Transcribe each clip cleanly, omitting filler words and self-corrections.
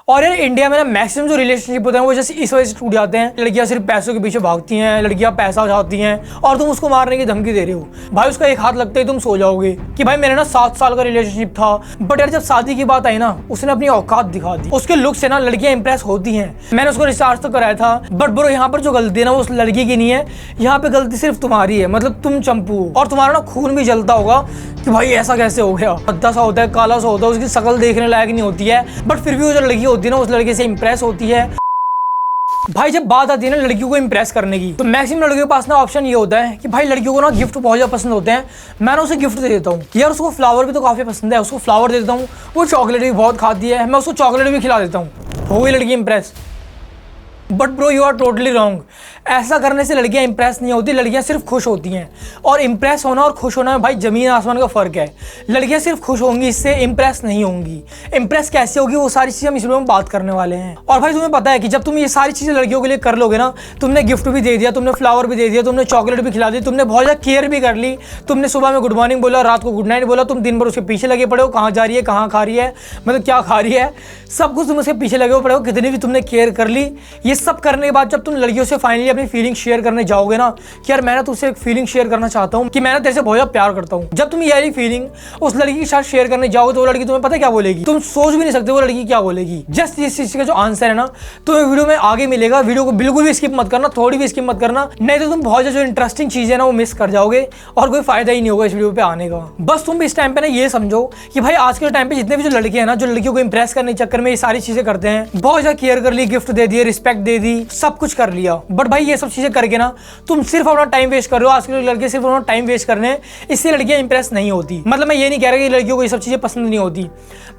और यार इंडिया में ना मैक्सिमम जो रिलेशनशिप होते हैं वो जैसे इस वजह से टूट जाते हैं, लड़कियां सिर्फ पैसों के पीछे भागती हैं, लड़कियां पैसा चाहती हैं और तुम उसको मारने की धमकी दे रहे हो। भाई उसका एक हाथ लगते ही तुम सो जाओगे कि भाई मेरा ना 7 साल का रिलेशनशिप था, बट यार जब शादी की बात आई ना उसने अपनी औकात दिखा दी। उसके लुक से ना लड़कियां इंप्रेस होती हैं। मैंने उसको रिचार्ज तो कराया था, बट ब्रो यहाँ पर जो गलती है ना वो उस लड़की की नहीं है, यहाँ पे गलती सिर्फ तुम्हारी है। मतलब तुम चंपू हो और तुम्हारा ना खून भी जलता होगा कि भाई ऐसा कैसे हो गया। भद्दा सा होता है, काला सा होता है, उसकी शक्ल देखने लायक नहीं होती है, बट फिर भी वो जो लड़की होती है ना उस लड़के से इंप्रेस होती है। भाई जब बात आती है ना लड़कियों को इंप्रेस करने की, तो मैक्सिमम लड़कियों के पास ना ऑप्शन ये होता है कि भाई लड़कियों को ना गिफ्ट बहुत ज़्यादा पसंद होते हैं, मैं ना उसे गिफ्ट दे देता हूँ। यार उसको फ्लावर भी तो काफ़ी पसंद है, उसको फ्लावर दे देता हूँ। वो चॉकलेट भी बहुत खाती है, मैं उसको चॉकलेट भी खिला देता हूँ। हो गई लड़की impress. But bro you are totally wrong. ऐसा करने से लड़कियां इंप्रेस नहीं होती, लड़कियां सिर्फ खुश होती हैं। और इंप्रेस होना और खुश होना में भाई जमीन आसमान का फ़र्क है। लड़कियां सिर्फ खुश होंगी, इससे इंप्रेस नहीं होंगी। इंप्रेस कैसे होगी वो सारी चीज़ें हम इस वीडियो में बात करने वाले हैं। और भाई तुम्हें पता है कि जब तुम ये सारी चीज़ें लड़कियों के लिए कर लोगे ना, तुमने गिफ्ट भी दे दिया, तुमने फ्लावर भी दे दिया, तुमने चॉकलेट भी खिला दी, तुमने बहुत ज़्यादा केयर भी कर ली, तुमने सुबह में गुड मॉर्निंग बोला, रात को गुड नाइट बोला, तुम दिन भर उसके पीछे लगे पड़े हो, कहाँ जा रही है, कहाँ खा रही है, मतलब क्या खा रही है, सब कुछ तुम उसके पीछे लगे पड़े हो, कितनी भी तुमने केयर कर ली। ये सब करने के बाद जब तुम लड़कियों से फाइनली अपनी फीलिंग शेयर करने जाओगे ना कि यार मैं ना तुझसे एक फीलिंग शेयर करना चाहता हूँ कि मैं ना तेरे से बहुत ज्यादा प्यार करता हूँ, जब तुम ये फीलिंग उस लड़की के साथ शेयर करने जाओगे तो वो लड़की तुम्हें पता क्या बोलेगी, तुम सोच भी नहीं सकते वो लड़की क्या बोलेगी। जस्ट इस चीज का जो आंसर है ना तुम्हें वीडियो में आगे मिलेगा। वीडियो को बिल्कुल भी स्किप मत करना, थोड़ी भी स्किप मत करना, नहीं तो तुम बहुत ज्यादा जो इंटरेस्टिंग चीज है ना वो मिस कर जाओगे और कोई फायदा ही नहीं होगा इस वीडियो पे आने का। बस तुम इस टाइम पे ना ये समझो कि भाई आज के टाइम पे जितने भी जो लड़के हैं ना, जो लड़कियों को इंप्रेस करने के चक्कर में ये सारी चीजें करते हैं, बहुत ज्यादा केयर कर ली, गिफ्ट दे दिए, रिस्पेक्ट दे दी, सब कुछ कर लिया, बट भाई ये सब चीजें करके ना तुम सिर्फ अपना टाइम वेस्ट कर रहे हो। आजकल लड़के सिर्फ अपना टाइम वेस्ट करने हैं, इससे लड़कियां इंप्रेस नहीं होती। मतलब मैं ये नहीं कह रहा कि लड़कियों को ये सब चीजें पसंद नहीं होती,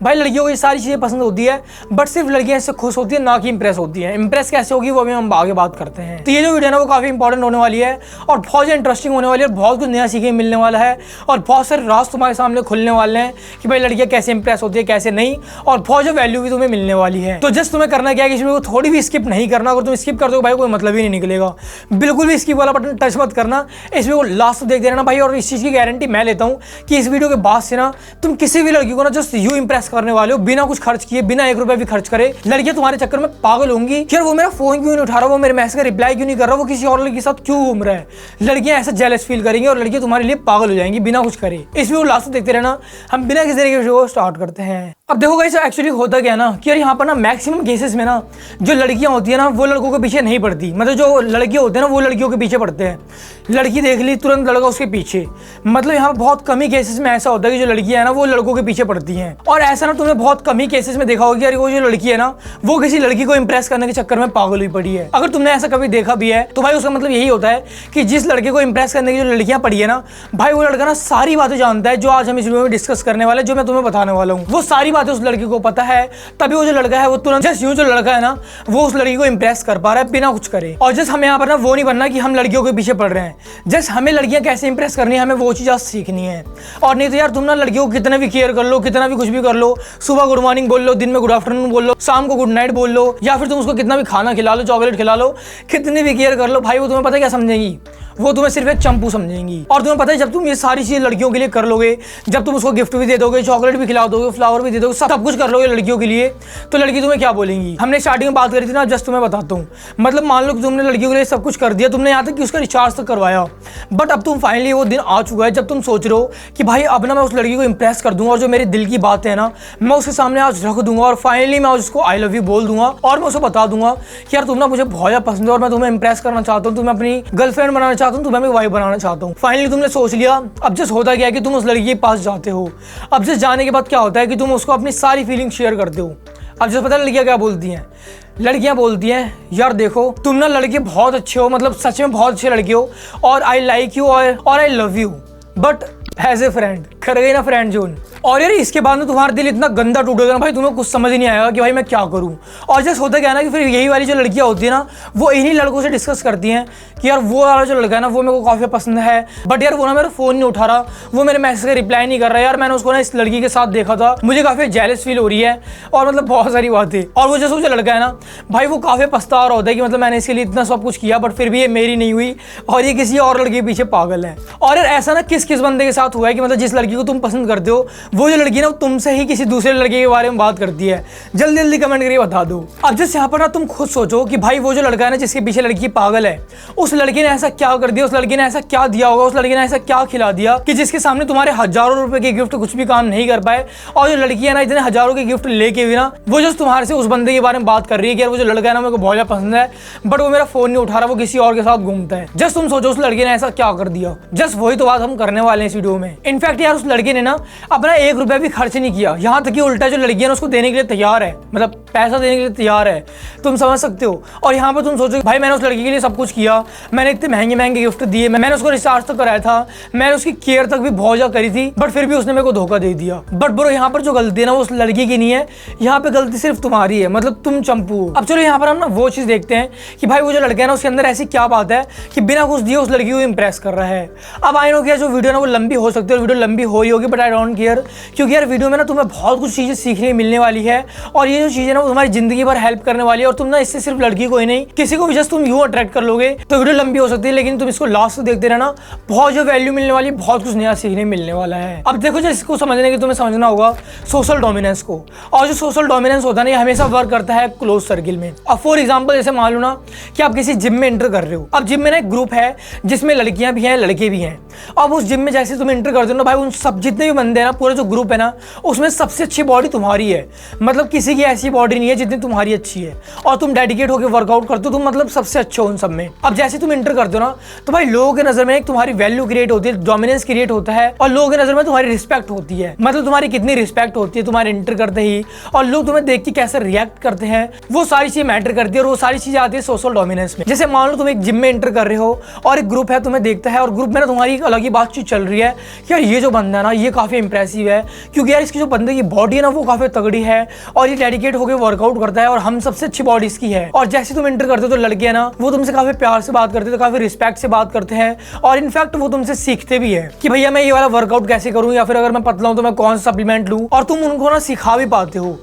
भाई लड़कियों को ये सारी चीजें पसंद होती है, बट सिर्फ लड़कियां इससे खुश होती है ना कि इंप्रेस होती है। इंप्रेस कैसे होगी वो अभी हम आगे बात करते हैं। तो ये जो वीडियो है ना वो काफी इंपॉर्टेंट होने वाली है और बहुत ज्यादा इंटरेस्टिंग होने वाली है, बहुत कुछ नया सीखने मिलने वाला है और बहुत सारे राज तुम्हारे सामने खुलने वाले हैं कि भाई लड़कियां कैसे इंप्रेस होती है कैसे नहीं, और बहुत ज्यादा वैल्यू भी तुम्हें मिलने वाली है। तो जस्ट तुम्हें करना क्या है कि इसमें थोड़ी भी स्किप नहीं करना। अगर तुम स्किप कर दो भाई कोई मतलब ही नहीं निकलेगा, बिल्कुल भी स्किप वाला बटन टच मत करना, इस वीडियो को लास्ट तक देखते रहना भाई। और इस चीज की गारंटी मैं लेता हूं कि इस वीडियो के बाद से ना तुम किसी भी लड़की को ना जस्ट यू इंप्रेस करने वाले हो, बिना कुछ खर्च किए, बिना 1 रुपया भी खर्च करे। लड़कियां तुम्हारे चक्कर में पागल होंगी कि यार वो मेरा फोन क्यों नहीं उठा रहा, वो मेरे मैसेज का रिप्लाई क्यों नहीं कर रहा, वो किसी और लड़की के साथ क्यों घूम रहा है। लड़कियां ऐसा जेलस फील करेंगी और लड़कियां तुम्हारे लिए पागल हो जाएंगी बिना कुछ करे। इस वीडियो को लास्ट तक देखते रहना। हम बिना किसी तरीके से वीडियो को स्टार्ट करते हैं। अब देखो गाइस एक्चुअली होता क्या ना कि यार यहाँ पर ना मैक्सिमम केसेस में ना जो लड़कियां होती है ना वो लड़कों के पीछे नहीं पड़ती। मतलब जो लड़के होते हैं ना वो लड़कियों के पीछे पड़ते हैं। लड़की देख ली तुरंत लड़का उसके पीछे। मतलब यहाँ पर बहुत कम ही केसेस में ऐसा होता है कि जो लड़कियां है ना वो लड़कों के पीछे पड़ती हैं। और ऐसा ना तुमने बहुत कम ही केसेस में देखा होगा कि यार वो जो लड़की है ना वो किसी लड़की को इंप्रेस करने के चक्कर में पागल हुई पड़ी है। अगर तुमने ऐसा कभी देखा भी है तो भाई उसका मतलब यही होता है कि जिस लड़के को इंप्रेस करने की जो लड़कियां पड़ी है ना भाई वो लड़का ना सारी बातें जानता है जो आज हम इस वीडियो में डिस्कस करने वाले, जो मैं तुम्हें बताने वाला हूँ। वो सारी बातें उस लड़की को पता है, तभी वो जो लड़का है वो तुरंत जस्ट यूं जो लड़का है ना वो उस लड़की को इंप्रेस कर पा रहा है बिना कुछ करे। और जस्ट हमें यहाँ पर ना वो नहीं बनना कि हम लड़कियों के पीछे पड़ रहे हैं। जस्ट हमें लड़कियां कैसे इंप्रेस करनी है हमें वो चीज़ आज सीखनी है। और नहीं तो यार तुम ना लड़कियों को कितना भी केयर कर लो, कितना भी कुछ भी कर लो, सुबह गुड मॉर्निंग बोल लो, दिन में गुड आफ्टरनून बोल लो, शाम को गुड नाइट बोल लो, या फिर तुम उसको कितना भी खाना खिला लो, चॉकलेट खिला लो, कितनी भी केयर कर लो, भाई वो तुम्हें पता है क्या समझेंगी, वो तुम्हें सिर्फ एक चंपू समझेंगी। और तुम्हें पता है जब तुम ये सारी चीजें लड़कियों के लिए कर लोगे, जब तुम उसको गिफ्ट भी दे दोगे, चॉकलेट भी खिला दोगे, फ्लावर भी दे दोगे, सब कुछ कर लोगे लड़कियों के लिए, तो लड़की तुम्हें क्या बोलेंगी। हमने स्टार्टिंग में बात करी थी ना, जस्ट तुम्हें बताता हूँ। मतलब मान लो कि तुमने लड़कियों के लिए सब कुछ कर दिया, तुमने यहाँ तक कि उसका रिचार्ज तक करवाया, बट अब तुम फाइनली वो दिन आ चुका है जब तुम सोच रहे हो कि भाई अब ना मैं उस लड़की को इंप्रेस कर दूंगा और जो मेरे दिल की बात है ना मैं उसके सामने आज रख दूंगा और फाइनली मैं उसको आई लव यू बोल दूंगा और मैं उसे बता दूंगा कि यार तुम ना मुझे बहुत ज्यादा पसंद है और मैं तुम्हें इंप्रेस करना चाहता हूँ, तुम्हें अपनी गर्लफ्रेंड बनाना चाहता हूँ, तुम्हें अपनी वाइफ बनाना चाहता हूँ। फाइनली तुमने सोच लिया। अब जस्ट होता क्या है कि तुम उस लड़की के पास जाते हो। अब जस्ट जाने के बाद क्या होता है कि तुम उसको अपनी सारी फीलिंग शेयर करते हो। अब जस्ट पता है लड़कियां क्या बोलती हैं, लड़कियां बोलती हैं यार देखो तुम ना लड़के बहुत अच्छे हो, मतलब सच में बहुत अच्छे लड़के हो और आई लाइक यू और I love you, but as a friend कर गई ना फ्रेंड जोन। और यार इसके बाद में तुम्हारा दिल इतना गंदा टूटेगा ना भाई तुम्हें कुछ समझ नहीं आएगा कि भाई मैं क्या करूं। और जैसे होता क्या है ना कि फिर यही वाली जो लड़कियां होती है ना वो इन्हीं लड़कों से डिस्कस करती हैं कि यार वो वाला जो लड़का है ना वो मेरे को काफ़ी पसंद है, बट यार वो ना मेरा फ़ोन नहीं उठा रहा, वो मेरे मैसेज का रिप्लाई नहीं कर रहा है, यार मैंने उसको ना इस लड़की के साथ देखा था, मुझे काफ़ी जेलस फील हो रही है और मतलब बहुत सारी बातें। और वो जैसे जो लड़का है ना भाई वो काफ़ी पछता रहा होता है कि मतलब मैंने इसके लिए इतना सब कुछ किया बट फिर भी ये मेरी नहीं हुई और ये किसी और लड़के के पीछे पागल है। और यार ऐसा ना किस किस बंदे के साथ साथ हुआ है कि मतलब जिस लड़की को तुम पसंद करते हो वो जो लड़की ना तुमसे ही किसी दूसरे लड़के के बारे में बात करती है? जल्दी जल्दी कमेंट करके बता दो। अब जैसे यहाँ पर ना तुम खुद सोचो कि भाई वो जो लड़का है ना जिसके पीछे लड़की पागल है, उस लड़के ने ऐसा क्या कर दिया, उस लड़के ने ऐसा क्या दिया होगा, उस लड़के ने ऐसा क्या खिला दिया कि जिसके सामने तुम्हारे हजारों रुपए के गिफ्ट कुछ भी काम नहीं कर पाए। और जो लड़की है ना इतने हजारों के गिफ्ट लेके भी ना वो जो तुम्हारे से उस बंदे के बारे में बात कर रही है कि यार वो जो लड़का है ना मेरे को बहुत ज्यादा पसंद है, बट वो मेरा फोन नहीं उठा रहा, वो किसी और के साथ घूमता है। जस्ट तुम सोचो उस लड़के ने ऐसा क्या कर दिया। जस्ट वही तो बात हम करने वाले हैं इस वीडियो में। इनफैक्ट यार उस लड़के ने ना अपना 1 रुपया भी खर्च नहीं किया, यहाँ तक कि उल्टा जो लड़की है ना उसको देने के लिए तैयार है, मतलब पैसा देने के लिए तैयार है। तुम समझ सकते हो। और यहाँ पर तुम सोचो भाई मैंने उस लड़की के लिए सब कुछ किया, मैंने इतने महंगे महंगे गिफ्ट दिए, मैंने उसको रिचार्ज तक कराया था, मैंने उसकी केयर तक भी बहुत ज्यादा करी थी, बट फिर भी उसने मेरे को धोखा दे दिया। बट ब्रो यहाँ पर जो गलती है ना वो उस लड़की की नहीं है, यहाँ पे गलती सिर्फ तुम्हारी है, मतलब तुम चंपू हो। अब चलो यहाँ पर हम ना वो चीज देखते हैं कि भाई वो जो लड़का है ना उसके अंदर ऐसी क्या बात है कि बिना कुछ दिए उस लड़की को इम्प्रेस कर रहा है। अब आई नो कि जो वीडियो ना वो लंबी हो सकती है, वीडियो लंबी हो ही होगी, बट आई डोंट केयर, क्योंकि यार वीडियो में ना तुम्हें बहुत कुछ चीजें सीखने मिलने वाली है और ये जो चीजें ना वो तुम्हारी जिंदगी भर हेल्प करने वाली है। और तुम ना इससे सिर्फ लड़की को ही नहीं किसी को भी जस्ट तुम यूं अट्रैक्ट कर लोगे तो वीडियो लंबी हो सकती है, लेकिन तुम इसको लास्ट तक देखते रहना, बहुत जो वैल्यू मिलने वाली है, बहुत कुछ नया सीखने मिलने वाला है। अब देखो जो इसको समझने की तुम्हें समझना होगा सोशल डोमिनेंस को, और जो सोशल डोमिनेंस होता है ना ये हमेशा वर्क करता है क्लोज सर्किल में। अब फॉर एग्जांपल जैसे मान लो ना कि आप किसी जिम में एंटर कर रहे हो। अब जिम में ना एक ग्रुप है जिसमें लड़कियां भी हैं लड़के भी हैं। अब उस जिम में जैसे तुम एंटर करते हो ना भाई उन सब जितने भी बंदे हैं ना पूरा जो ग्रुप है ना उसमें सबसे अच्छी बॉडी तुम्हारी है, मतलब किसी की ऐसी बॉडी नहीं है जितनी तुम्हारी अच्छी है, और तुम डेडिकेट होकर वर्कआउट करते हो, तुम मतलब सबसे अच्छे हो उन सब में। अब जैसे तुम एंटर करते हो ना तो भाई लोगों की नजर में एक तुम्हारी वैल्यू क्रिएट होती है, डोमिनेंस क्रिएट होता है, और लोगों की नजर में तुम्हारी रिस्पेक्ट होती है, मतलब तुम्हारी कितनी रिस्पेक्ट होती है तुम्हारे एंटर करते ही, और लोग तुम्हें देख के कैसे रिएक्ट करते हैं, वो सारी चीजें मैटर करती है। और वो सारी चीजें आती है सोशल डोमिनेंस में। जैसे मान लो तुम एक जिम में एंटर कर रहे हो और एक ग्रुप है तुम्हें देखता है, और ग्रुप में ना तुम्हारी एक अलग ही बातचीत चल रही है कि यार ये जो बंदा है ना ये काफी इंप्रेसिव है, क्योंकि यार इसकी जो बंदे की बॉडी है ना वो काफी तगड़ी है और ये डेडिकेट होकर वर्कआउट करता है और हम सबसे अच्छी बॉडी इसकी है। और जैसे तुम एंटर करते हो तो लड़के है ना वो तुमसे काफी प्यार से बात करते हैं, काफी रिस्पेक्ट से बात करते हैं, और इनफैक्ट वो तुमसे सीखते भी है कि भैया मैं ये वाला वर्कआउट कैसे करूं, या फिर अगर मैं पतला हूं तो मैं कौन सा सप्लीमेंट लूं, और तुम उनको ना सिखा भी पाते हो।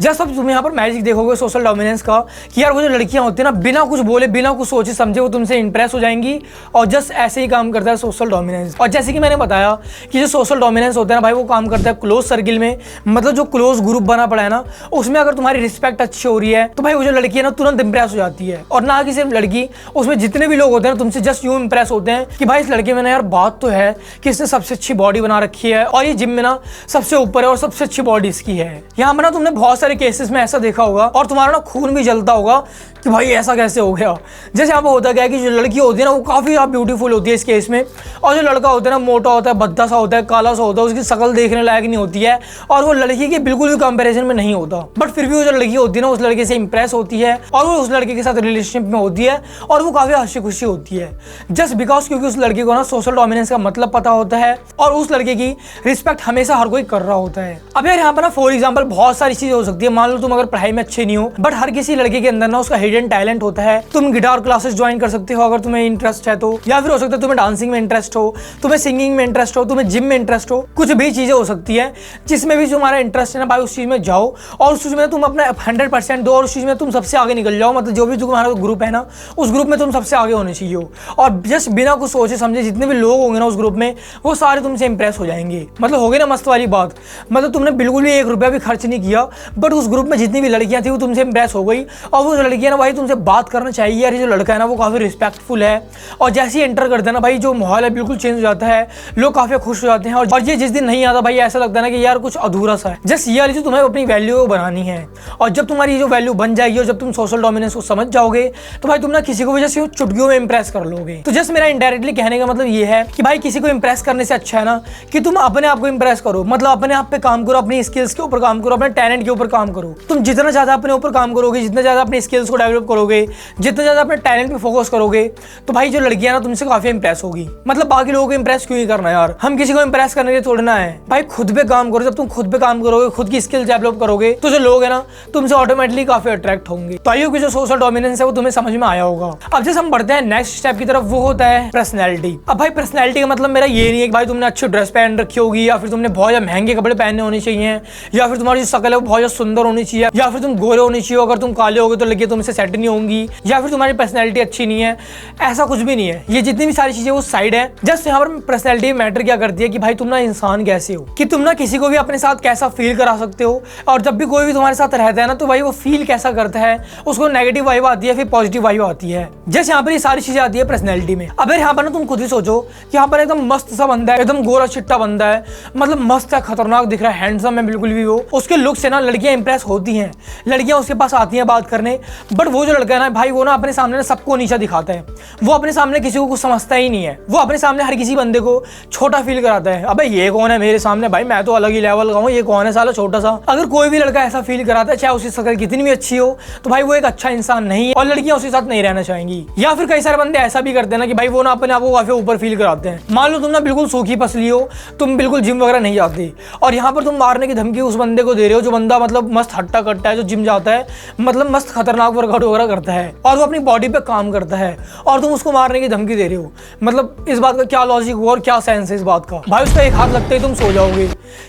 जस्ट अब तुम यहाँ पर मैजिक देखोगे सोशल डोमिनेंस का कि यार वो जो लड़कियां होती है ना बिना कुछ बोले बिना कुछ सोचे समझे वो तुमसे इंप्रेस हो जाएंगी, और जस्ट ऐसे ही काम करता है सोशल डोमिनेंस। और जैसे कि मैंने बताया कि जो सोशल डोमिनेंस होता है ना भाई वो काम करता है क्लोज सर्किल में, मतलब जो क्लोज ग्रुप बना पड़ा है ना उसमें अगर तुम्हारी रिस्पेक्ट अच्छी हो रही है तो भाई वो जो लड़की है ना तुरंत इंप्रेस हो जाती है। और ना कि सिर्फ लड़की, उसमें जितने भी लोग होते हैं ना तुमसे जस्ट यूं इंप्रेस होते हैं कि भाई इस लड़के में ना यार बात तो है कि इसने सबसे अच्छी बॉडी बना रखी है और ये जिम में ना सबसे ऊपर है और सबसे अच्छी बॉडी इसकी है। यहाँ पर ना तुमने बहुत सारे केसेस में ऐसा देखा होगा और तुम्हारा ना खून भी जलता होगा कि भाई ऐसा कैसे हो गया। जैसे यहाँ पर होता क्या है कि जो लड़की होती है ना वो काफी ब्यूटीफुल होती है इस केस में, और जो लड़का होता है ना मोटा होता है, भद्दा सा होता है, काला सा होता है, उसकी शक्ल देखने लायक नहीं होती है और वो लड़की के बिल्कुल भी कंपैरिजन में नहीं होता, बट फिर भी वो जो लड़की होती है ना उस लड़के से इंप्रेस होती है और वो उस लड़के के साथ रिलेशनशिप में होती है और वो काफी हंसी खुशी होती है, जस्ट बिकॉज क्योंकि उस लड़के को ना सोशल डोमिनेंस का मतलब पता होता है और उस लड़के की रिस्पेक्ट हमेशा हर कोई कर रहा होता है। अब यार यहाँ पर ना फॉर एग्जाम्पल बहुत सारी चीजें हो सकती है। मान लो तुम अगर पढ़ाई में अच्छे नहीं हो, बट हर किसी लड़के के अंदर ना उसका हिडन टैलेंट होता है। तुम गिटार क्लासेस ज्वाइन कर सकते हो अगर तुम्हें इंटरेस्ट है तो, या फिर हो सकता है तुम्हें डांसिंग में इंटरेस्ट हो, तुम्हें सिंगिंग में इंटरेस्ट हो, तुम्हें जिम में इंटरेस्ट हो, कुछ भी चीजें हो सकती है जिसमें भी तुम्हारा इंटरेस्ट है ना भाई उस चीज में जाओ और उस चीज में तुम अपना 100% दो और उस चीज में तुम सबसे आगे निकल जाओ। मतलब जो भी तुम्हारा ग्रुप है ना उस ग्रुप में तुम सबसे आगे होने चाहिए हो, और जस्ट बिना कुछ सोचे समझे जितने भी लोग होंगे ना उस ग्रुप में वो सारे तुमसे इंप्रेस हो जाएंगे। मतलब हो गई ना मस्त वाली बात, मतलब तुमने बिल्कुल भी 1 रुपया भी खर्च नहीं किया, बट उस ग्रुप में जितनी भी लड़कियां थी वो तुमसे इंप्रेस हो गई और वो लड़कियां ना भाई तुमसे बात करना चाहिए यार ये जो लड़का है ना वो काफी रिस्पेक्टफुल है, और जैसे ही एंटर करते हैं ना भाई जो माहौल है बिल्कुल चेंज हो जाता है, लोग काफी खुश हो जाते हैं। और ये जिस दिन नहीं आता भाई ऐसा लगता है ना कि यार कुछ अधूरा सा है। जस्ट ये वाली जो तुम्हें अपनी वैल्यू बनानी है, और जब तुम्हारी जो वैल्यू बन जाएगी और जब तुम सोशल डोमिनेंस को समझ जाओगे तो भाई तुम ना किसी को भी जैसे चुटकियों में इंप्रेस कर लोगे। तो जस्ट मेरा इनडायरेक्टली कहने का मतलब ये है कि भाई किसी को इंप्रेस करने से अच्छा है ना कि तुम अपने आप को इंप्रेस करो, मतलब अपने आप पे काम करो, अपनी स्किल्स के ऊपर काम करो, अपने टैलेंट के ऊपर काम करो। तुम जितना ज्यादा अपने ऊपर काम करोगे, जितना ज्यादा अपनी स्किल्स को डेवलप करोगे, जितना ज्यादा अपने टैलेंट पे फोकस करोगे तो भाई जो लड़कियां ना तुमसे काफी इंप्रेस होगी। मतलब बाकी लोगों को इंप्रेस क्यों ही करना यार, हम किसी को इंप्रेस करने के लिए तोड़ना है भाई, खुद पे काम करो। जब तुम खुद पे काम करोगे, खुद की स्किल्स डेवलप करोगे तो जो लोग है ना तुमसे ऑटोमेटिकली काफी अट्रैक्ट होंगे। तो आइयो कि जो सोशल डोमिनेंस है वो तुम्हें समझ में आया होगा। अब जैसे हम बढ़ते हैं नेक्स्ट स्टेप की तरफ, वो होता है पर्सनैलिटी। अब भाई पर्सनैलिटी का मतलब मेरा ये नहीं है कि भाई तुमने अच्छी ड्रेस पहन रखी होगी, या फिर तुमने बहुत ज्यादा महंगे कपड़े पहने होने चाहिए, या फिर तुम्हारी जो शक्ल है वो बहुत ज्यादा सुंदर होनी चाहिए, या फिर तुम गोरे होने चाहिए, अगर तुम काले होगे तो लड़कियां तुमसे सेट नहीं होंगी, या फिर तुम्हारी पर्सनैलिटी अच्छी नहीं है। ऐसा कुछ भी नहीं है। ये जितनी भी सारी चीजें वो साइड है। जस्ट यहाँ पर पर्सनैलिटी मैटर क्या करती है कि भाई तुम ना इंसान कैसे हो, कि तुम ना किसी को भी अपने साथ कैसा फील करा सकते हो, और जब भी कोई भी तुम्हारे साथ रहता है ना तो भाई वो फील कैसा करता है, उसको नेगेटिव वाइब आती है फिर पॉजिटिव वाइब आती है। जैसे यहाँ पर ये सारी चीजें आती है पर्सनैलिटी में। अब यहाँ पर ना तुम खुद ही सोचो कि यहाँ पर एकदम मस्त सा बंदा है, एकदम गोरा चिट्टा बंदा है, मतलब मस्त है, खतरनाक दिख रहा है, हैंडसम है बिल्कुल भी वो, उसके लुक से ना लड़कियां इंप्रेस होती हैं, लड़कियां उसके पास आती हैं बात करने। बट वो जो लड़का है ना भाई, वो ना अपने सामने ना सबको नीचा दिखाता है, वो अपने सामने किसी को कुछ समझता ही नहीं है, वो अपने सामने हर किसी बंदे को छोटा फील कराता है। अबे ये कौन है मेरे सामने, भाई मैं तो अलग ही लेवल का हूँ, ये कौन है साला छोटा सा। अगर कोई भी लड़का ऐसा फील कराता है, चाहे उसकी शक्ल कितनी भी अच्छी हो, तो भाई वो एक अच्छा इंसान नहीं है और लड़कियां उसके साथ नहीं रहना चाहेंगी। या फिर कई सारे बंदे ऐसा भी करते हैं ना कि भाई वो ना अपने आप को काफी ऊपर फील कराते हैं। मान लो तुम ना बिल्कुल सूखी पसली हो, तुम बिल्कुल जिम वगैरह नहीं जाती, और यहाँ पर तुम मारने की धमकी उस बंदे को दे रहे हो जो बंदा मतलब मस्त हट्टा कट्टा है, जो जिम जाता है, मतलब मस्त खतरनाक वर्कआउट वगैरह करता है और वो अपनी बॉडी पे काम करता है, और तुम उसको मारने की धमकी दे रहे हो। मतलब इस बात का क्या लॉजिक हुआ और क्या सेंस है इस बात का? भाई उसका एक हाथ लगते ही तुम सो जाओगे।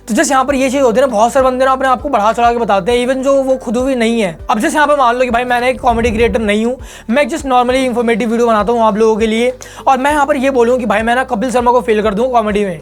तो जैसे यहाँ पर ये चीज होती है ना, बहुत सारे बंदे ना अपने आप को बढ़ा चढ़ा के बताते हैं, इवन जो वो खुद भी नहीं है। अब जैसे यहाँ पर मान लो कि भाई मैंने एक कॉमेडी क्रिएटर नहीं हूँ, मैं जस्ट नॉर्मली इन्फॉर्मेटिव वीडियो बनाता हूँ आप लोगों के लिए, और मैं यहाँ पर ये बोलूँ कि भाई मैं ना कपिल शर्मा को फेल कर दूँ कॉमेडी में,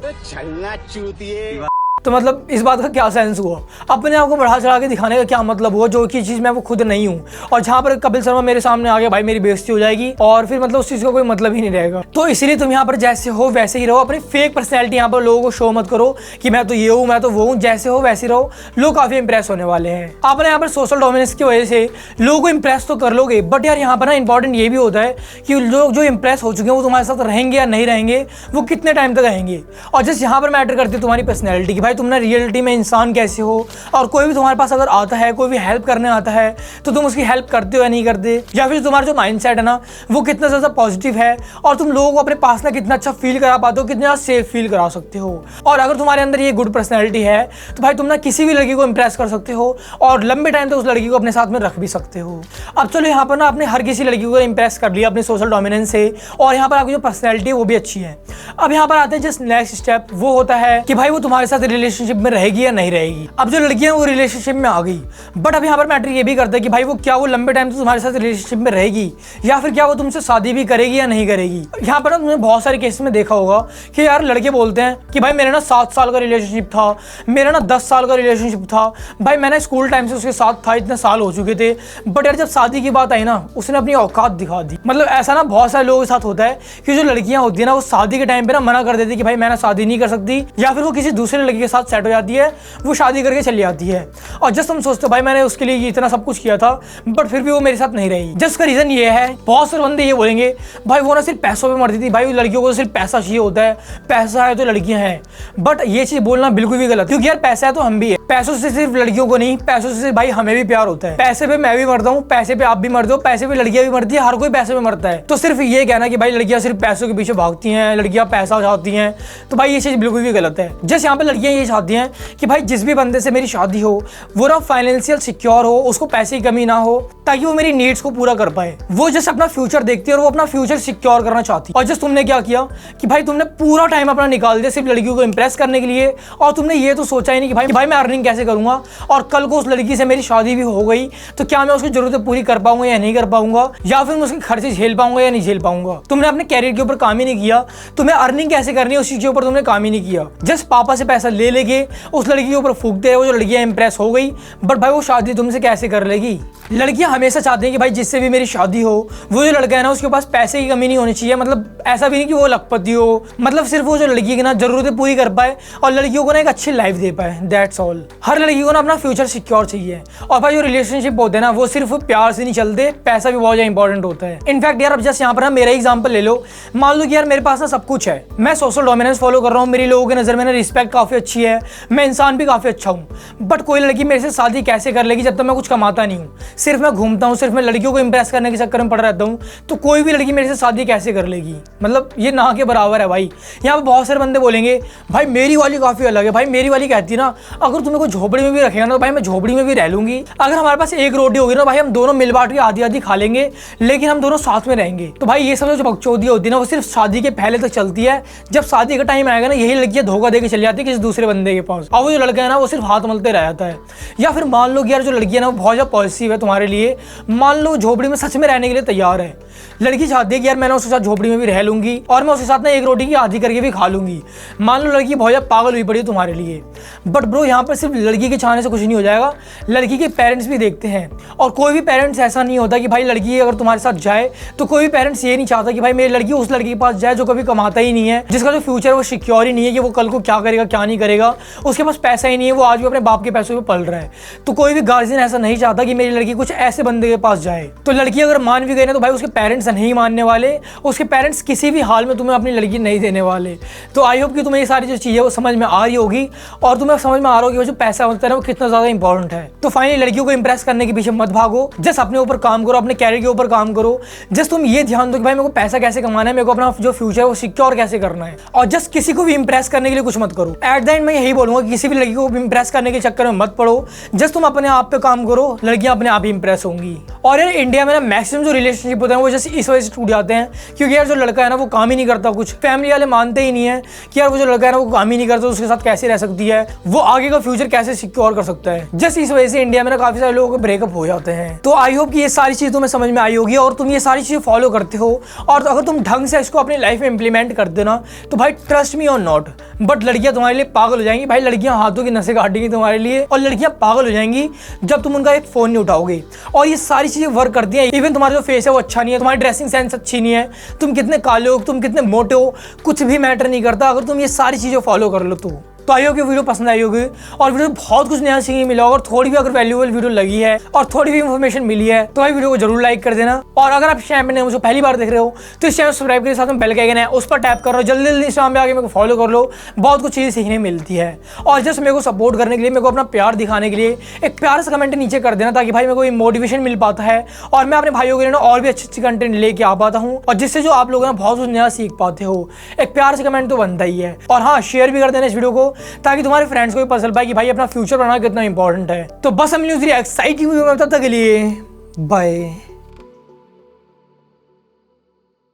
तो मतलब इस बात का क्या सेंस हुआ? अपने आप को बढ़ा चढ़ा के दिखाने का क्या मतलब हुआ, जो कि चीज़ मैं वो खुद नहीं हूँ। और जहाँ पर कपिल शर्मा मेरे सामने आ गया, भाई मेरी बेइज्जती हो जाएगी और फिर मतलब उस चीज़ का कोई मतलब ही नहीं रहेगा। तो इसीलिए तुम यहाँ पर जैसे हो वैसे ही रहो, अपनी फेक पर्सनैलिटी यहाँ पर लोगों को शो मत करो कि मैं तो ये हूँ, मैं तो वो हूँ। जैसे हो वैसे रहो, लोग काफ़ी इंप्रेस होने वाले हैं। आपने यहाँ पर सोशल डोमिनेंस की वजह से लोगों को इंप्रेस तो कर लोगे, बट यार यहाँ पर ना इंपॉर्टेंट ये भी होता है कि लोग जो इंप्रेस हो चुके हैं वो तुम्हारे साथ रहेंगे या नहीं रहेंगे, वो कितने टाइम तक रहेंगे। और जस्ट यहाँ पर मैटर करती है तुम्हारी पर्सनैलिटी कि भाई तुम ना रियलिटी में इंसान कैसे हो, और कोई भी तुम्हारे पास अगर आता है, कोई भी हेल्प करने आता है, तो तुम उसकी हेल्प करते हो या नहीं करते, या फिर तुम्हारा जो माइंडसेट है ना वो कितना ज़्यादा पॉजिटिव है, और तुम लोगों को अपने पास ना कितना अच्छा फील करा पाते हो, कितना सेफ फील करा सकते हो। और अगर तुम्हारे अंदर ये गुड पर्सनैलिटी है तो भाई तुम ना किसी भी लड़की को इंप्रेस कर सकते हो और लंबे टाइम तक उस लड़की को अपने साथ में रख भी सकते हो। अब चलो यहाँ पर ना आपने हर किसी लड़की को इंप्रेस कर लिया अपने सोशल डोमिनेंस से, और यहाँ पर आपकी जो पर्सनैलिटी है वो भी अच्छी है। अब यहाँ पर आते हैं जस्ट नेक्स्ट स्टेप, वो होता है कि भाई वो तुम्हारे साथ रिलेशनशिप में रहेगी या नहीं रहेगी। अब जो लड़कियां वो रिलेशनशिप में आ गई, बट अब यहाँ पर मैटर ये भी करता है कि भाई वो क्या वो लंबे टाइम तक तुम्हारे साथ रिलेशनशिप में रहेगी, या फिर क्या वो तुमसे शादी भी करेगी या नहीं करेगी। यहाँ पर ना तुमने बहुत सारे केस में देखा होगा कि यार लड़के बोलते हैं कि भाई मेरा ना 7 साल का रिलेशनशिप था, मेरा ना 10 साल का रिलेशनशिप था, भाई मैंने स्कूल टाइम से उसके साथ था, इतने साल हो चुके थे, बट यार जब शादी की बात आई ना उसने अपनी औकात दिखा दी। मतलब ऐसा ना बहुत सारे लोगों के साथ होता है कि जो लड़कियां होती है ना वो शादी के टाइम पे ना मना कर देती है कि भाई मैं ना शादी नहीं कर सकती, या फिर वो किसी दूसरे लड़के के साथ सेट हो जाती है, वो शादी करके चली जाती है, और जस्ट हम सोचते हो भाई मैंने उसके लिए इतना सब कुछ किया था बट फिर भी वो मेरे साथ नहीं रही। जस्ट का रीजन ये है, बहुत सारे बंदे ये बोलेंगे भाई वो ना सिर्फ पैसों पे मरती थी, भाई लड़कियों को सिर्फ पैसा चाहिए होता है, पैसा है तो लड़कियां हैं। बट ये चीज बोलना बिल्कुल भी गलत, क्योंकि यार पैसा है तो हम भी है, पैसों से सिर्फ लड़कियों को नहीं, पैसों से भाई हमें भी प्यार होता है। पैसे पे मैं भी मरता हूँ, पैसे पे आप भी मरते हो, पैसे पे लड़कियां भी मरती है, हर कोई पैसे पे मरता है। तो सिर्फ ये कहना कि भाई लड़कियां सिर्फ पैसों के पीछे भागती हैं, लड़कियां पैसा चाहती हैं, तो भाई ये चीज बिल्कुल भी गलत है। जैसे यहाँ पे लड़कियां ये चाहती हैं कि भाई जिस भी बंदे से मेरी शादी हो वो ना फाइनेंशियल सिक्योर हो, उसको पैसे की कमी ना हो, ताकि वो मेरी नीड्स को पूरा कर पाए। वो जैसे अपना फ्यूचर देखती है और वो अपना फ्यूचर सिक्योर करना चाहती है। और जस्ट तुमने क्या किया कि भाई तुमने पूरा टाइम अपना निकाल दिया सिर्फ लड़कियों को इंप्रेस करने के लिए, और तुमने ये तो सोचा ही नहीं कि भाई मैं अर्निंग कैसे करूंगा, और कल को उस लड़की से मेरी शादी भी हो गई तो क्या मैं उसकी जरूरतें पूरी कर पाऊंगा या नहीं कर पाऊंगा, या फिर मैं उसके खर्चे झेल पाऊंगा या नहीं झेल पाऊंगा। तुमने अपने कैरियर के ऊपर काम ही नहीं किया, तुम्हें अर्निंग कैसे करनी है उस चीज के ऊपर तुमने काम ही नहीं किया। जस्ट पापा से पैसा ले लेके उस लड़की के ऊपर फूकते रहे, वो जो लड़कियां इंप्रेस हो गई, बट भाई वो शादी तुमसे कैसे कर लेगी। लड़कियां हमेशा चाहती हैं कि भाई जिससे भी मेरी शादी हो वो जो लड़का है ना उसके पास पैसे की कमी नहीं होनी चाहिए, मतलब ऐसा भी नहीं कि वो लखपति हो, मतलब सिर्फ वो जो लड़की की ना जरूरतें पूरी कर पाए और लड़कियों को ना एक अच्छी लाइफ दे पाए, दैट्स ऑल। हर लड़की को ना अपना फ्यूचर सिक्योर चाहिए, और भाई जो रिलेशनशिप होते हैं ना वो सिर्फ प्यार से नहीं चलते, पैसा भी बहुत ज्यादा इंपॉर्टेंट होता है। इनफैक्ट यार अब जस्ट यहाँ पर ना मेरा एग्जाम्पल ले लो, मान लो कि यार मेरे पास ना सब कुछ है, मैं सोशल डोमिनेंस फॉलो कर रहा हूँ, मेरी लोगों की नजर में ना रिस्पेक्ट काफी अच्छी है, मैं इंसान भी काफी अच्छा हूँ, बट कोई लड़की मेरे से शादी कैसे कर लेगी जब तक मैं कुछ कमाता नहीं हूँ, सिर्फ मैं घूमता हूँ, सिर्फ मैं लड़कियों को इंप्रेस करने के चक्कर में पड़ा रहता हूँ, तो कोई भी लड़की मेरे से शादी कैसे कर लेगी। मतलब ये ना के बराबर है भाई। यहाँ पे बहुत सारे बंदे बोलेंगे भाई मेरी वाली काफी अलग है, भाई मेरी वाली कहती है ना अगर तुम्हें कोई झोपड़ी में भी रखेगा ना तो भाई मैं झोपड़ी में भी रह लूंगी, अगर हमारे पास एक रोटी होगी ना भाई हम दोनों मिल बांट के आधी आधी खा लेंगे, लेकिन हम दोनों साथ में रहेंगे। तो भाई ये सब जो बकचोदी होती है ना वो सिर्फ शादी के पहले तक चलती है, जब शादी का टाइम आएगा ना यही लड़कियां धोखा देके चली जाती है किसी दूसरे दूसरे बंदे के पास, और वो जो लड़का है ना वो सिर्फ हाथ मलते रह जाता है। या फिर मान लो कि यार जो लड़की है ना वो बहुत ज़्यादा पॉजिटिव है तुम्हारे लिए, मान लो झोपड़ी में सच में रहने के लिए तैयार है। लड़की चाहती है कि यार मैं ना उसके साथ झोपड़ी में भी रह लूंगी और मैं उसके साथ ना एक रोटी की आधी करके भी खा लूंगी। मान लो लड़की बहुत ज़्यादा पागल हुई पड़ी है तुम्हारे लिए, बट ब्रो यहाँ पर सिर्फ लड़की के चाहने से कुछ नहीं हो जाएगा, लड़की के पेरेंट्स भी देखते हैं। और कोई भी पेरेंट्स ऐसा नहीं होता कि भाई लड़की अगर तुम्हारे साथ जाए तो कोई भी पेरेंट्स ये नहीं चाहता कि भाई मेरी लड़की उस लड़की के पास जाए जो कभी कमाता ही नहीं है, जिसका जो फ्यूचर है वो सिक्योर ही नहीं है कि वो कल को क्या करेगा क्या नहीं करेगा, उसके पास पैसा ही नहीं है, वो आज भी अपने बाप के पैसों पे पल रहा है। तो कोई भी गार्जियन ऐसा नहीं चाहता कि मेरी लड़की कुछ ऐसे बंदे के पास जाए। तो लड़की अगर मान भी गई ना तो भाई उसके पेरेंट्स नहीं मानने वाले, उसके पेरेंट्स किसी भी हाल में तुम्हें अपनी लड़की नहीं देने वाले। तो आई होप कि तुम्हें ये सारी जो चीज़ें वो समझ में आ रही होगी और तुम्हें समझ में आ रहा होगी वो जो पैसा होता है ना वो कितना ज़्यादा इंपॉर्टेंट है। तो फाइनली लड़कियों को इंप्रेस करने के पीछे मत भागो, जस्ट अपने ऊपर काम करो, अपने कैरियर के ऊपर काम करो। जस्ट तुम ये ध्यान दो कि भाई मेरे को पैसा कैसे कमाना है, मेरे को अपना जो फ्यूचर है वो सिक्योर कैसे करना है, और जस्ट किसी को भी इंप्रेस करने के लिए कुछ मत करो। एट द एंड मैं यही बोलूंगा कि किसी भी लड़की को इंप्रेस करने के चक्कर में मत पड़ो, जस्ट तुम अपने आप पे काम करो, लड़कियां अपने आप ही इंप्रेस होंगी। और यार इंडिया में ना मैक्सिमम जो रिलेशनशिप होते हैं वो जैसे इस वजह से टूट जाते हैं क्योंकि यार जो लड़का है ना वो काम ही नहीं करता, कुछ फैमिली वाले मानते ही नहीं है कि यार वो जो लड़का है ना वो काम ही नहीं करता, उसके साथ कैसे रह सकती है, वो आगे का फ्यूचर कैसे सिक्योर कर सकता है। जस्ट इस वजह से इंडिया में ना काफी सारे लोगों के ब्रेकअप हो जाते हैं। तो आई होप कि ये सारी चीज़ तुम्हें समझ में आई होगी और तुम ये सारी चीज़ें फॉलो करते हो, और अगर तुम ढंग से इसको अपनी लाइफ में इंप्लीमेंट कर देना तो भाई ट्रस्ट मी और नॉट, बट लड़कियां तुम्हारे लिए पागल हो जाएंगी। भाई लड़कियां हाथों की नसें काटेंगी तुम्हारे लिए, और लड़कियां पागल हो जाएंगी जब तुम उनका एक फ़ोन नहीं उठाओगे। और ये सारी चीज़ें वर्क करती हैं। इवन तुम्हारा जो फेस है वो अच्छा नहीं है, तुम्हारी ड्रेसिंग सेंस अच्छी नहीं है, तुम कितने काले हो, तुम कितने मोटे हो, कुछ भी मैटर नहीं करता अगर तुम ये सारी चीज़ें फॉलो कर लो तो आई होप कि वीडियो पसंद आई होगी और वीडियो में बहुत कुछ नया सीखने मिला होगा। और थोड़ी भी अगर वैल्यूएबल वीडियो लगी है और थोड़ी भी इंफॉर्मेशन मिली है तो भाई वीडियो को जरूर लाइक कर देना। और अगर आप इस चैनल में मुझे पहली बार देख रहे हो तो इस चैनल को सब्सक्राइब करके साथ में बेल के आइकन है उस पर टैप करो, जल्दी जल्दी इंस्टाग्राम पे आके मेरे को फॉलो कर लो, बहुत कुछ चीज़ें सीखने मिलती है। और जस्ट मेरे को सपोर्ट करने के लिए, मेरे को अपना प्यार दिखाने के लिए एक प्यार से कमेंट नीचे कर देना ताकि भाई मेरे को मोटिवेशन मिल पाता है और मैं अपने भाइयों के लिए और भी अच्छी कंटेंट लेके आ पाता हूँ और जिससे जो आप लोग ना बहुत कुछ नया सीख पाते हो। एक प्यार से कमेंट तो बनता ही है। और हाँ, शेयर भी कर देना इस वीडियो को ताकि तुम्हारे फ्रेंड्स को भी पता चल पाए कि भाई अपना फ्यूचर बनाना कितना इंपॉर्टेंट है। तो बस हम न्यूज़ एक्साइटिंग वीडियो में, तब तक के लिए बाय।